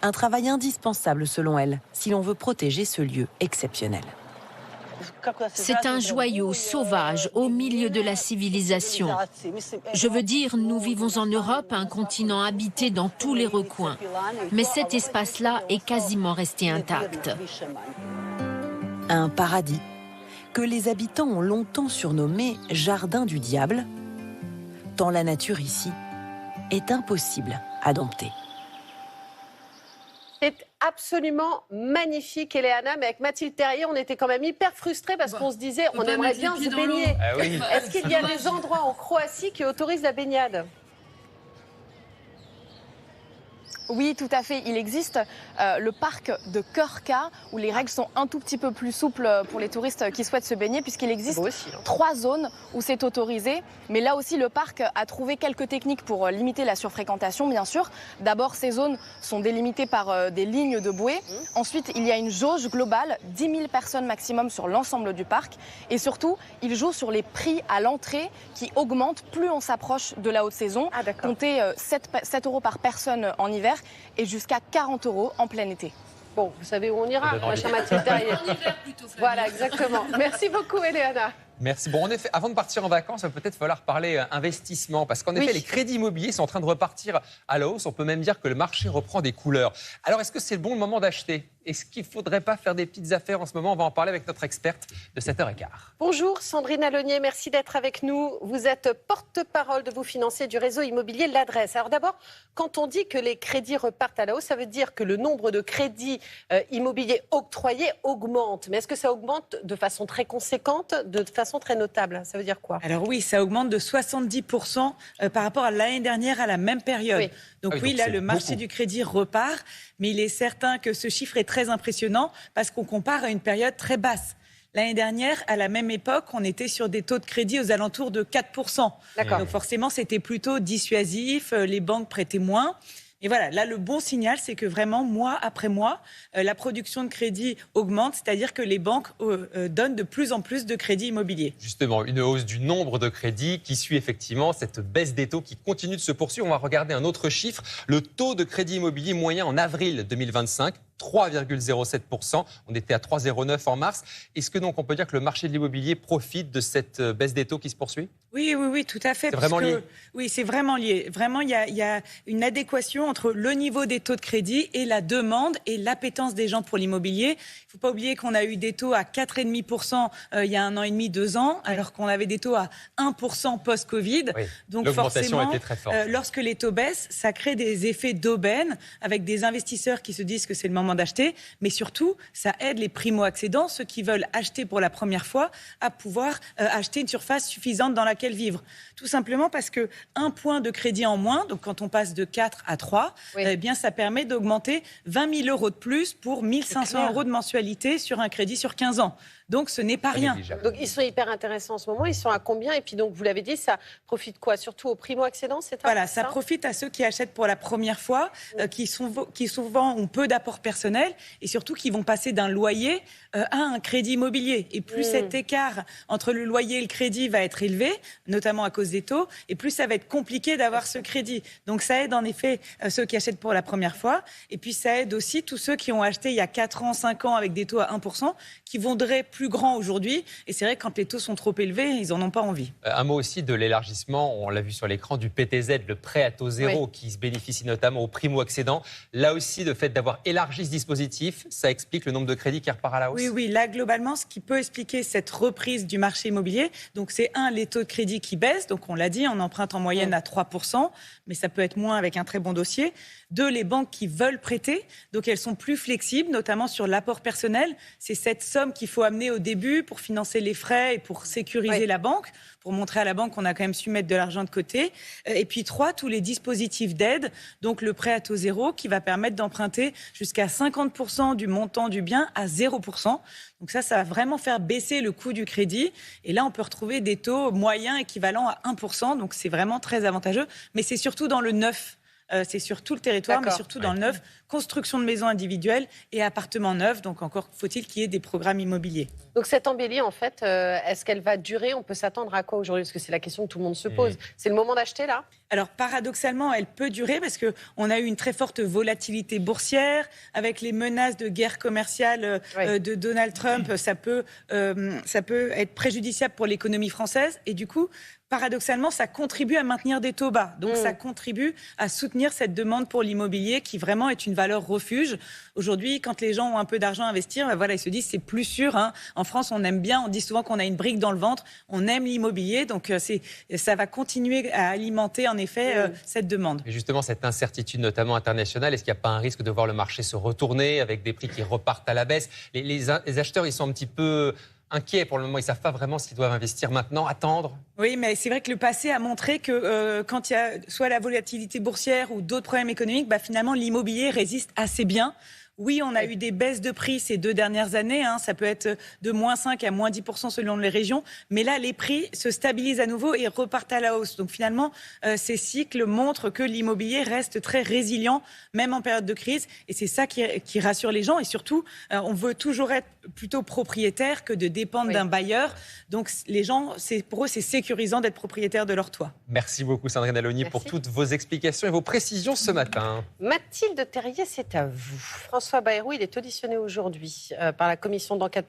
Un travail indispensable selon elle, si l'on veut protéger ce lieu exceptionnel. C'est un joyau sauvage au milieu de la civilisation. Je veux dire, nous vivons en Europe, un continent habité dans tous les recoins. Mais cet espace-là est quasiment resté intact. Un paradis que les habitants ont longtemps surnommé « Jardin du diable », tant la nature ici est impossible à dompter. C'est absolument magnifique, Eleana, mais avec Mathilde Terrier, on était quand même hyper frustrés parce qu'on se disait on aimerait bien se baigner. Ah oui. Est-ce qu'il y a des endroits en Croatie qui autorisent la baignade ? Oui, tout à fait. Il existe le parc de Krka où les règles sont un tout petit peu plus souples pour les touristes qui souhaitent se baigner puisqu'il existe 3 zones où c'est autorisé. Mais là aussi, le parc a trouvé quelques techniques pour limiter la surfréquentation, bien sûr. D'abord, ces zones sont délimitées par des lignes de bouée. Ensuite, il y a une jauge globale, 10 000 personnes maximum sur l'ensemble du parc. Et surtout, il joue sur les prix à l'entrée qui augmentent plus on s'approche de la haute saison. Comptez 7 € par personne en hiver et jusqu'à 40 € en plein été. Bon, vous savez où on ira, ma chère Mathilde Terrier. Voilà, exactement. Merci beaucoup, Eleana. Merci. Bon, en effet, avant de partir en vacances, il va peut-être falloir parler investissement. Parce qu'en effet, les crédits immobiliers sont en train de repartir à la hausse. On peut même dire que le marché reprend des couleurs. Alors, est-ce que c'est le bon moment d'acheter ? Est-ce qu'il ne faudrait pas faire des petites affaires en ce moment ? On va en parler avec notre experte de 7h15. Bonjour, Sandrine Alonier, merci d'être avec nous. Vous êtes porte-parole de Vous Financier du réseau immobilier L'Adresse. Alors d'abord, quand on dit que les crédits repartent à la hausse, ça veut dire que le nombre de crédits immobiliers octroyés augmente. Mais est-ce que ça augmente de façon très conséquente, de façon très notable ? Ça veut dire quoi ? Alors oui, ça augmente de 70% par rapport à l'année dernière à la même période. Oui. Donc oui, là, le marché du crédit repart, mais il est certain que ce chiffre est très impressionnant parce qu'on compare à une période très basse. L'année dernière, à la même époque, on était sur des taux de crédit aux alentours de 4%. Donc forcément, c'était plutôt dissuasif, les banques prêtaient moins. Et voilà, là, le bon signal, c'est que vraiment, mois après mois, la production de crédit augmente, c'est-à-dire que les banques donnent de plus en plus de crédits immobiliers. Justement, une hausse du nombre de crédits qui suit effectivement cette baisse des taux qui continue de se poursuivre. On va regarder un autre chiffre. Le taux de crédit immobilier moyen en avril 2025, 3,07%. On était à 3,09 en mars. Est-ce que donc on peut dire que le marché de l'immobilier profite de cette baisse des taux qui se poursuit ? Oui, tout à fait. C'est vraiment lié ? Oui, c'est vraiment lié. Vraiment, il y a une adéquation entre le niveau des taux de crédit et la demande et l'appétence des gens pour l'immobilier. Il ne faut pas oublier qu'on a eu des taux à 4,5% il y a 1 an et demi, 2 ans, alors qu'on avait des taux à 1% post-Covid. Oui. Donc l'augmentation forcément, était très forte. Lorsque les taux baissent, ça crée des effets d'aubaine avec des investisseurs qui se disent que c'est le moment d'acheter, mais surtout, ça aide les primo-accédants, ceux qui veulent acheter pour la première fois, à pouvoir acheter une surface suffisante dans laquelle vivre. Tout simplement parce que 1 point de crédit en moins, donc quand on passe de 4 à 3, eh bien, ça permet d'augmenter 20 000 € de plus pour 1 500 € de mensualité sur un crédit sur 15 ans. Donc, ce n'est pas rien. Donc, ils sont hyper intéressants en ce moment. Ils sont à combien ? Et puis, donc, vous l'avez dit, ça profite quoi ? Surtout aux primo-accédants, c'est ça ? Voilà, ça profite à ceux qui achètent pour la première fois, qui souvent ont peu d'apport personnel et surtout qui vont passer d'un loyer à un crédit immobilier. Et plus cet écart entre le loyer et le crédit va être élevé, notamment à cause des taux, et plus ça va être compliqué d'avoir ce crédit. Donc, ça aide en effet ceux qui achètent pour la première fois. Et puis, ça aide aussi tous ceux qui ont acheté il y a 4 ans, 5 ans avec des taux à 1%, qui voudraient plus grand aujourd'hui. Et c'est vrai que quand les taux sont trop élevés, ils n'en ont pas envie. Un mot aussi de l'élargissement, on l'a vu sur l'écran, du PTZ, le prêt à taux zéro, qui se bénéficie notamment aux primo-accédants. Là aussi, le fait d'avoir élargi ce dispositif, ça explique le nombre de crédits qui repart à la hausse. Oui, là, globalement, ce qui peut expliquer cette reprise du marché immobilier, donc c'est les taux de crédit qui baissent. Donc, on l'a dit, on emprunte en moyenne à 3%, mais ça peut être moins avec un très bon dossier. 2, les banques qui veulent prêter, donc elles sont plus flexibles, notamment sur l'apport personnel. C'est cette somme qu'il faut amener au début pour financer les frais et pour sécuriser la banque, pour montrer à la banque qu'on a quand même su mettre de l'argent de côté. Et puis 3, tous les dispositifs d'aide, donc le prêt à taux zéro qui va permettre d'emprunter jusqu'à 50% du montant du bien à 0%. Donc ça va vraiment faire baisser le coût du crédit. Et là, on peut retrouver des taux moyens équivalents à 1%. Donc c'est vraiment très avantageux. Mais c'est surtout dans le neuf. C'est sur tout le territoire, mais surtout dans le neuf, construction de maisons individuelles et appartements neufs. Donc encore faut-il qu'il y ait des programmes immobiliers. Donc cette embellie, en fait, est-ce qu'elle va durer ? On peut s'attendre à quoi aujourd'hui ? Parce que c'est la question que tout le monde se pose. C'est le moment d'acheter, là ? Alors paradoxalement, elle peut durer parce qu'on a eu une très forte volatilité boursière. Avec les menaces de guerre commerciale de Donald Trump, ça peut être préjudiciable pour l'économie française. Et du coup, paradoxalement, ça contribue à maintenir des taux bas. Donc ça contribue à soutenir cette demande pour l'immobilier qui vraiment est une valeur refuge. Aujourd'hui, quand les gens ont un peu d'argent à investir, ils se disent c'est plus sûr. En France, on aime bien, on dit souvent qu'on a une brique dans le ventre, on aime l'immobilier. Donc ça va continuer à alimenter en effet cette demande. Et justement, cette incertitude notamment internationale, est-ce qu'il n'y a pas un risque de voir le marché se retourner avec des prix qui repartent à la baisse ? Les acheteurs, ils sont un petit peu inquiets pour le moment, ils ne savent pas vraiment s'ils doivent investir maintenant, attendre. Oui, mais c'est vrai que le passé a montré que quand il y a soit la volatilité boursière ou d'autres problèmes économiques, finalement l'immobilier résiste assez bien. Oui, on a eu des baisses de prix ces 2 dernières années. Ça peut être de -5 à -10% selon les régions. Mais là, les prix se stabilisent à nouveau et repartent à la hausse. Donc finalement, ces cycles montrent que l'immobilier reste très résilient, même en période de crise. Et c'est ça qui rassure les gens. Et surtout, on veut toujours être plutôt propriétaire que de dépendre d'un bailleur. Donc les gens, pour eux, c'est sécurisant d'être propriétaire de leur toit. Merci beaucoup Sandrine Aloni pour toutes vos explications et vos précisions ce matin. Mathilde Terrier, c'est à vous. François Bayrou, il est auditionné aujourd'hui par la commission d'enquête